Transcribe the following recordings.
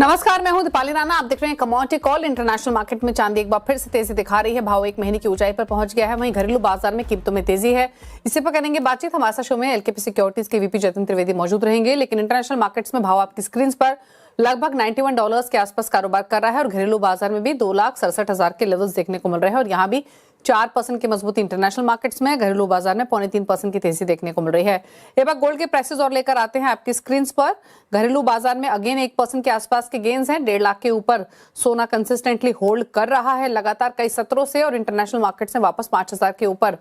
नमस्कार, मैं हूं दीपाली राणा। आप देख रहे हैं कमोडिटी कॉल। इंटरनेशनल मार्केट में चांदी एक बार फिर से तेजी दिखा रही है। भाव एक महीने की ऊंचाई पर पहुंच गया है। वहीं घरेलू बाजार में कीमतों में तेजी है। इसी पर करेंगे बातचीत। हमारे साथ शो में एलकेपी सिक्योरिटीज के वीपी जतिन त्रिवेदी मौजूद रहेंगे। लेकिन इंटरनेशनल मार्केट्स में भाव आपकी स्क्रीन पर लगभग $91 के आसपास कारोबार कर रहा है और घरेलू बाजार में भी 2,67,000 के लेवल्स देखने को मिल रहे हैं और यहाँ भी 4% की मजबूती इंटरनेशनल मार्केट्स में, घरेलू बाजार में 3.25% की तेजी देखने को मिल रही है। एक बार गोल्ड के प्राइसेस और लेकर आते हैं आपकी स्क्रीन पर। घरेलू बाजार में अगेन 1% के आसपास के गेन्स हैं। 1.5 लाख के ऊपर सोना कंसिस्टेंटली होल्ड कर रहा है लगातार कई सत्रों से और इंटरनेशनल मार्केट्स में वापस 5,000 के ऊपर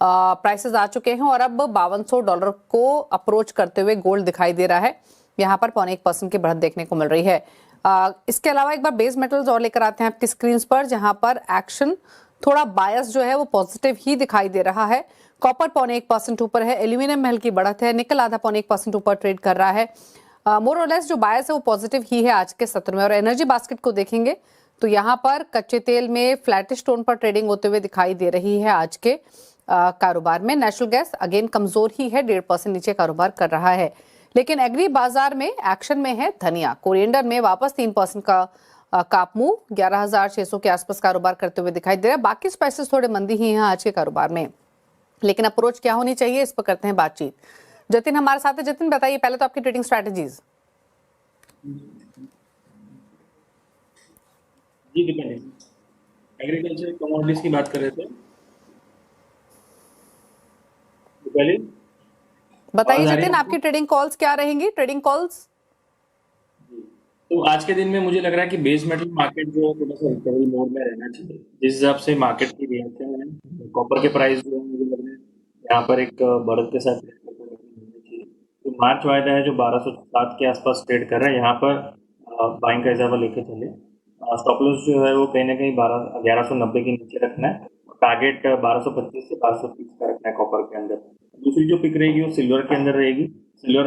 प्राइसेस आ चुके हैं और अब $5200 को अप्रोच करते हुए गोल्ड दिखाई दे रहा है। यहाँ पर 0.1% की बढ़त देखने को मिल रही है। इसके अलावा एक बार बेस मेटल्स और लेकर आते हैं आपकी स्क्रीन पर, जहां पर एक्शन थोड़ा बायस जो है वो पॉजिटिव ही दिखाई दे रहा है। कॉपर 0.1% ऊपर है, एल्यूमिनियम में हल्की बढ़त है, निकल आधा 0.1% ऊपर ट्रेड कर रहा है। मोर और लेस जो बायस है वो पॉजिटिव ही है आज के सत्र में। और एनर्जी बास्केट को देखेंगे तो यहाँ पर कच्चे तेल में फ्लैटिश टोन पर ट्रेडिंग होते हुए दिखाई दे रही है आज के कारोबार में। नेचुरल गैस अगेन कमजोर ही है, 1.5% नीचे कारोबार कर रहा है। लेकिन एग्री बाजार में एक्शन में है धनिया। कोरिएंडर में वापस 3% का काप मूव 11,600 के आसपास कारोबार करते हुए दिखाई दे रहा है। बाकी स्पाइसेस थोड़े मंदी ही हैं आज के कारोबार में, लेकिन अप्रोच क्या होनी चाहिए इस पर करते हैं बातचीत। जतिन हमारे साथ है। जतिन बताइए पहले तो आपकी ट्रेडिंग स्ट्रैटेजीज। जी दीपाली, एग्रीकल्चर कमोडिटीज की बात कर रहे थे दीपाली। बताइए आवाज आ रही है जतिन, आपको? आपकी ट्रेडिंग कॉल्स क्या रहेंगी? ट्रेडिंग कॉल्स तो आज के दिन में मुझे लग रहा है कि बेस मेटल मार्केट जो है थोड़ा सा रिकवरी मोड में रहना चाहिए। जिस हिसाब से मार्केट की रिएक्शन है, कॉपर के प्राइस जो है मुझे लग रहा है यहाँ पर एक बढ़त के साथ ट्रेड करते हुए होना चाहिए। तो मार्च वायदा है जो 1207 के आसपास ट्रेड कर रहा है, यहाँ पर बाइंग का इजाफा लेके चले। स्टॉप लॉस जो है वो कहीं ना कहीं 1190 के नीचे रखना है और टारगेट 1225 से 1230 का रखना है कॉपर के अंदर। दूसरी जो पिक रहेगी वो सिल्वर के अंदर रहेगी। सिल्वर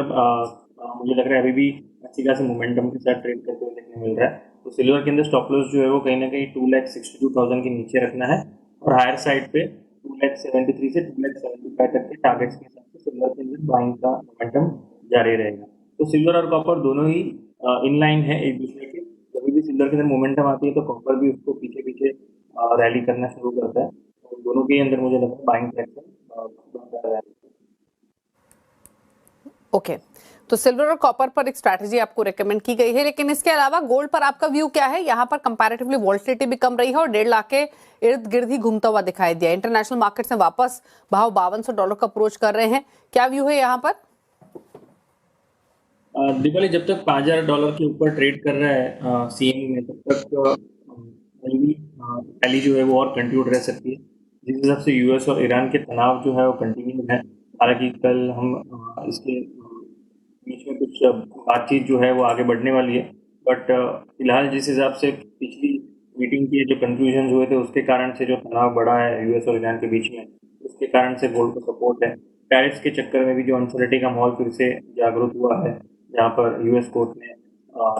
मुझे लग रहा है अभी भी अच्छी खासी मोमेंटम के साथ ट्रेड करते हुए देखने मिल रहा है। तो सिल्वर के अंदर स्टॉप लॉस जो है वो कहीं ना कहीं 2,62,000 के नीचे रखना है और हायर साइड पे 2,73 से 2,75 तक के टारगेट्स के हिसाब से सिल्वर के अंदर बाइंग का मोमेंटम जारी रहेगा। तो सिल्वर और कॉपर दोनों ही इन लाइन है एक दूसरे के। जब भी सिल्वर के अंदर मोमेंटम आती है तो कॉपर भी उसको पीछे पीछे रैली करना शुरू करता है। तो दोनों के अंदर मुझे लगता है बाइंग ट्रैक्शन। ओके। तो सिल्वर और कॉपर पर एक स्ट्रैटेजी आपको रेकमेंड की गई है, लेकिन इसके अलावा गोल्ड पर आपका व्यू क्या है? यहाँ पर कंपैरेटिवली वॉलेटिलिटी भी कम रही है और 1.5 लाख के इर्द गिर्द ही घूमता हुआ दिखाई दिया। इंटरनेशनल मार्केट में वापस भाव $5200 का अप्रोच कर रहे हैं। क्या व्यू है यहाँ पर? दीपावली जब तक $5,000 के ऊपर ट्रेड कर रहा है सीएमई में, तब तक रैली जो है वो और कंटिन्यू रह सकती है। जिस हिसाब से यूएस और ईरान के तनाव जो है वो कंटिन्यू है। हालांकि कल हम इसके बीच में कुछ बातचीत जो है वो आगे बढ़ने वाली है, बट फिलहाल जिस हिसाब से पिछली मीटिंग के जो कंक्लूजन हुए थे उसके कारण से जो तनाव बढ़ा है यूएस और ईरान के बीच में, उसके कारण से गोल्ड को सपोर्ट है। टैरिफ्स के चक्कर में भी जो अनसर्टेनिटी का माहौल फिर से जागरूक हुआ है, जहाँ पर यूएस कोर्ट ने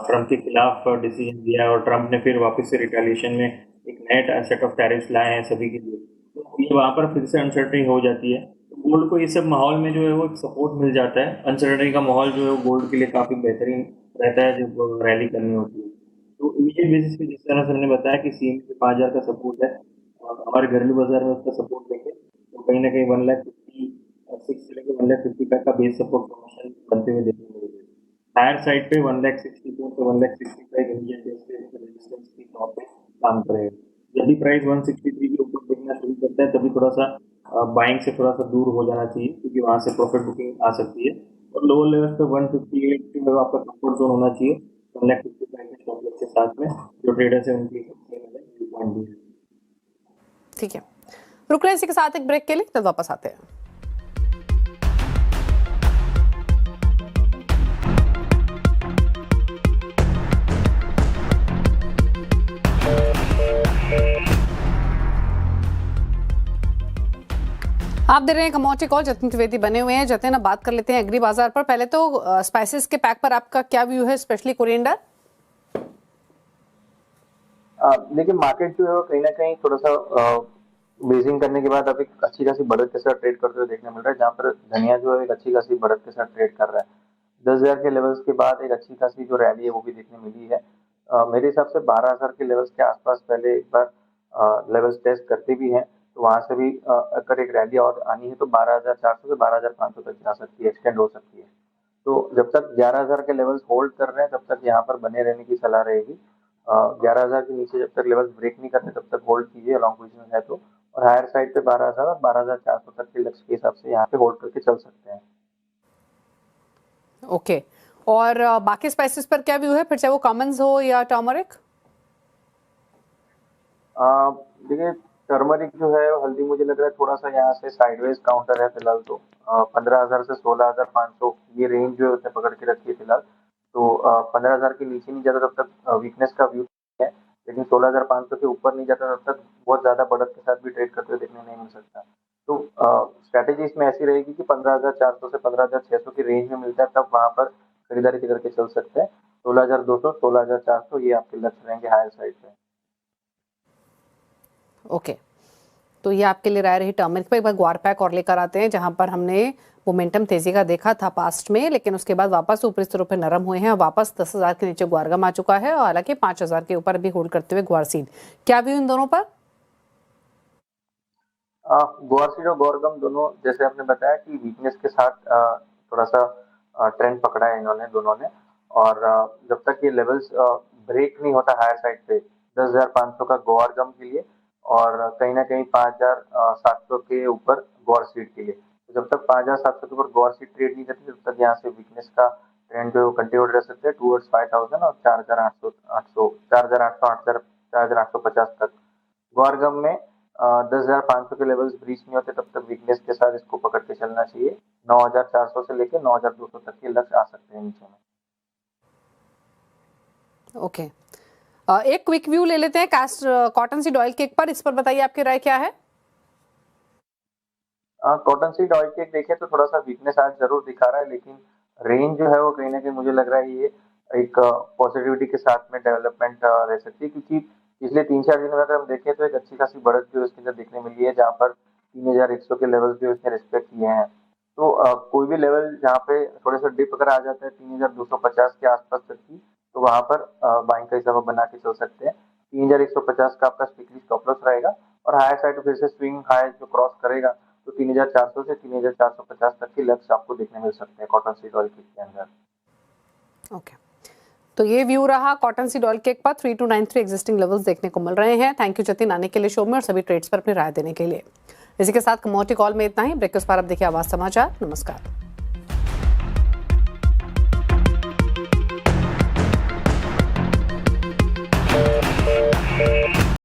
ट्रंप के खिलाफ डिसीजन दिया है और ट्रंप ने फिर वापस से रिटेलिएशन में एक नए सेट ऑफ टैरिफ्स लाए हैं सभी के लिए। तो ये वहाँ पर फिर से अनसर्टेनिटी हो जाती है। तो गोल्ड को ये सब माहौल में जो है वो एक सपोर्ट मिल जाता है। अनसर्टेनिटी का माहौल जो है वो गोल्ड के लिए काफ़ी बेहतरीन रहता है जब रैली करनी होती है। तो इमीडिएट बेसिस पे जिस तरह से हमने बताया कि सीएम के 5,000 का सपोर्ट है और हमारे घरेलू बाजार में उसका सपोर्ट देखें तो कहीं ना कहीं 1,56 से लेकर 1,55 का बेस सपोर्ट फॉर्मेशन बनते हुए देखने को मिलेगा। हायर साइड पे 1,64 से 1,65 इमीडिएट बेस पे रेजिस्टेंस की टॉप पे काम करेगा। जब भी प्राइस 163 के ऊपर देखना शुरू करता है तभी थोड़ा सा बाइंग से थोड़ा सा दूर हो जाना चाहिए, क्योंकि वहां से प्रॉफिट बुकिंग आ सकती है। और लोअर लेवल पे 158 जो है आपका कंफर्ट जोन होना चाहिए। 1,55 के स्टॉप लॉस के साथ में जो ट्रेडर्स है उनके व्यू पॉइंट भी है। ठीक है, रुक रहे हैं इसी के साथ एक ब्रेक के लिए, तब वापस आते हैं। आप दे रहे हैं कमोडिटी कॉल। जतिन त्रिवेदी बने हुए हैं। जतिन, अब बात कर लेते हैं एग्री बाजार पर। पहले तो स्पाइसेस के पैक पर आपका क्या व्यू है, स्पेशली कोरिएंडर? देखिए, मार्केट जो है कहीं ना कहीं थोड़ा सा बेसिंग करने के बाद अब एक अच्छी खासी बढ़त के साथ ट्रेड करते हुए देखने मिल रहा है, जहाँ पर धनिया जो है एक अच्छी खासी बढ़त के साथ ट्रेड कर रहा है। 10,000 के लेवल्स के बाद एक अच्छी खासी जो रैली है वो भी देखने मिली है। मेरे हिसाब से 12,000 के लेवल्स के आसपास पहले एक बार लेवल्स टेस्ट करते भी हैं, तो वहां से भी अगर एक रैली और आनी है तो 12,400 से 12,500 तक जा सकती है, एक्सटेंड हो सकती है। तो जब तक 11,000 के लेवल्स होल्ड कर रहे हैं तब तक यहाँ पर बने रहने की सलाह रहेगी। 11,000 के नीचे जब तक लेवल्स ब्रेक नहीं करते तब तक होल्ड कीजिए लॉन्ग पोजीशन है तो, और हायर साइड पे 12,000 और 12,400 तक के लक्ष्य के हिसाब से यहाँ पे होल्ड करके चल सकते हैं। ओके, और बाकी स्पाइसेस पर क्या व्यू है, फिर चाहे वो कॉमन्स हो या टर्मरिक? देखिए, टर्मरिक जो है हल्दी मुझे लग रहा है थोड़ा सा यहाँ से साइडवेज काउंटर है फिलहाल तो। 15,000 से 16,500 ये रेंज जो है उसने पकड़ के रखी है फिलहाल। तो 15,000 के नीचे नहीं जाता तब तक वीकनेस का व्यू है, लेकिन 16,500 के ऊपर नहीं जाता तब तक बहुत ज्यादा बढ़त के साथ भी ट्रेड करते हुए देखने नहीं मिल सकता। तो स्ट्रैटेजी इसमें ऐसी रहेगी कि 15,400 से 15,600 की रेंज में मिलता है तब वहां पर खरीदारी करके चल सकते हैं। 16,200 16,400 ये आपके लक्ष्य रहेंगे हायर साइड पे। ओके, तो ये आपके लिए राय रही टर्मरिक पर। एक बार ग्वार पैक और लेकर आते हैं, जहां पर हमने मोमेंटम तेजी का देखा था पास्ट में, लेकिन उसके बाद वापस ऊपरी स्तरों पर नरम हुए हैं और वापस 10,000 के नीचे ग्वारगम आ चुका है, और हालांकि 5,000 के ऊपर भी होल्ड करते हुए ग्वारसीड। क्या व्यू इन दोनों पर? ग्वारसीड और ग्वारगम दोनों जैसे आपने बताया कि वीकनेस के साथ थोड़ा सा ट्रेंड पकड़ा है इन्होंने दोनों ने, और जब तक ये लेवल्स ब्रेक नहीं होता हायर साइड पे 10,500 का ग्वारगम के लिए और कहीं ना कहीं 5,700 के ऊपर ग्वारसीड के लिए, तो जब तक 5,700 के ऊपर ग्वारसीड ट्रेड नहीं करती तब तक यहाँ से वीकनेस का ट्रेंड जो कंटिन्यू रह सकते हैं टूवर्ड्स 5,000 और 4,800 4,800 4,850 तक। ग्वारगम में 10,500 के लेवल्स ब्रीच नहीं होते तब तक वीकनेस के साथ इसको पकड़ के चलना चाहिए। 9,400 से लेकर 9,200 तक के लक्ष्य आ सकते हैं नीचे में। ओके, एक क्विक व्यू ले लेते हैं कास्ट कॉटन सीड ऑयल केक पर, इस पर बताइए आपकी राय क्या है? कॉटन सीड ऑयल केक देखें तो थोड़ा सा वीकनेस आज जरूर दिखा रहा है, लेकिन रेंज जो है वो कहीं ना कहीं मुझे लग रहा है ये एक पॉजिटिविटी के साथ में डेवलपमेंट रह सकती है, क्योंकि पिछले 3-4 दिनों में अगर हम देखें तो एक अच्छी खासी बढ़त जो इसके अंदर देखने मिली है, जहाँ पर 3,100 के लेवल भी उसने रिस्पेक्ट किए हैं। तो कोई भी लेवल जहाँ पे थोड़ा सा डिप अगर आ जाता है 3,250 के आसपास तक की, तो वहां पर बाइंग का हिसाब बना के चल सकते हैं। 3,150 का आपका स्ट्रिक्टली स्टॉप लॉस रहेगा, और हायर साइड फिर से स्विंग हाई जो क्रॉस करेगा तो 3,400 से 3,450 तक के लक्ष्य आपको देखने मिल सकते हैं कॉटन सीड ऑयल केक के अंदर। ओके, तो ये व्यू रहा कॉटन सीड ऑयल केक पर। 3293 एग्जिस्टिंग लेवल्स देखने को मिल रहे हैं। थैंक यू जतिन आने के लिए शो में और सभी ट्रेड्स पर अपनी राय देने के लिए। इसी के साथ कमोडिटी कॉल में इतना ही। ब्रेक के उस पार अब देखिए आवाज समाचार। नमस्कार।